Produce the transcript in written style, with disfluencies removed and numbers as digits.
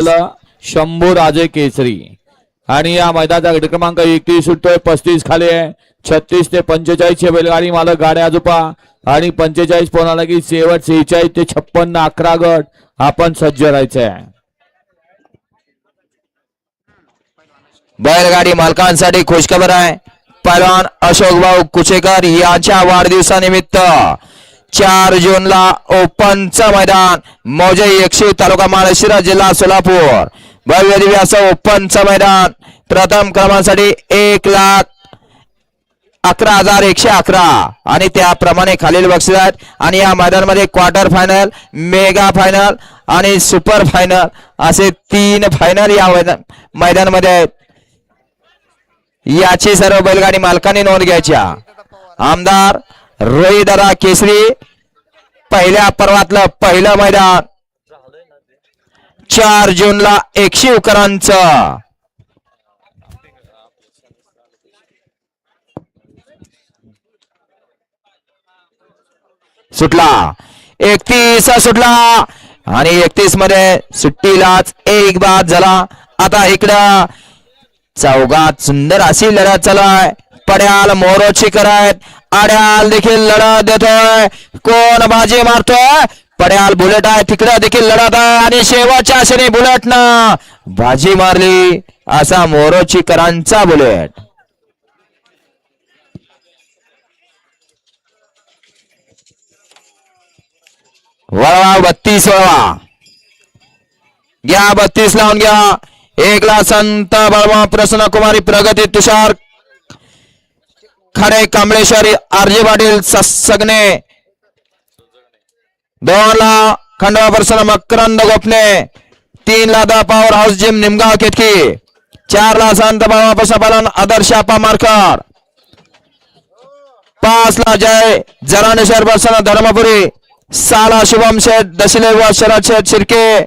शंभू राजे केसरी आणि या मैदानाचा गट क्रमांक 31 सुटतोय 35 खाली आहे 36 ते 45 चे बैलगाडी मालक गाड्या आजोपा आणि 45 पोहोचला की शेवट 46 ते 56 11 गट आपण सज्ज राहायचंय। बैलगाडी मालकांसाठी खुशखबर आहे। पहिलवान अशोक भाऊ कुचेकर यांच्या वाढदिवसानिमित्त 4 जूनला ओपनचं मैदान मौजे एकशी तालुका माळशिरस जिल्हा सोलापूर भव्य दिव्य असं ओपनचं मैदान प्रथम क्रमांकासाठी 1,11,111 आणि त्याप्रमाणे खालील बक्षीस आहेत आणि या मैदानामध्ये क्वार्टर फायनल मेगा फायनल आणि सुपर फायनल असे 3 फायनल या मैदानामध्ये आहेत। याची सर्व बैलगाडी मालकांनी नोंद घ्यायची। आमदार रोहिदादा केसरी पहिल्या पर्वातलं पहिलं मैदान 4 जूनला 111 सुटला 31 सुटला आणि 31 मध्ये सुट्टीलाच एक बाद झाला। आता इकडं चौघात सुंदर अशी लढत चालू आहे। पड्याल मोरोची करायत आड्याल देखील लढत देतोय कोण बाजी मारतोय पड्याल बुलेट आहे तिकडे देखील लढत आहे आणि शेवटच्या आशेने बुलेटनं बाजी मारली असा मोरोची करांचा बुलेट। वळवा 32 वळवा घ्या 32 लावून घ्या। 1 संत बळवा प्रसन्न कुमारी प्रगती तुषार खडे कांबळेश्वरी आरजे पाटील सगणे 2 खंडवा Prasanna Makarand Gopne 3 the power house gym Nimgaon Ketaki 4 संत बळवा पशुपालन आदर्श आपा मार्कर 5 जय जरानेश्वर प्रसन्न धर्मपुरी 6 शुभम शेठ दशिले व शरद शेठ शिर्के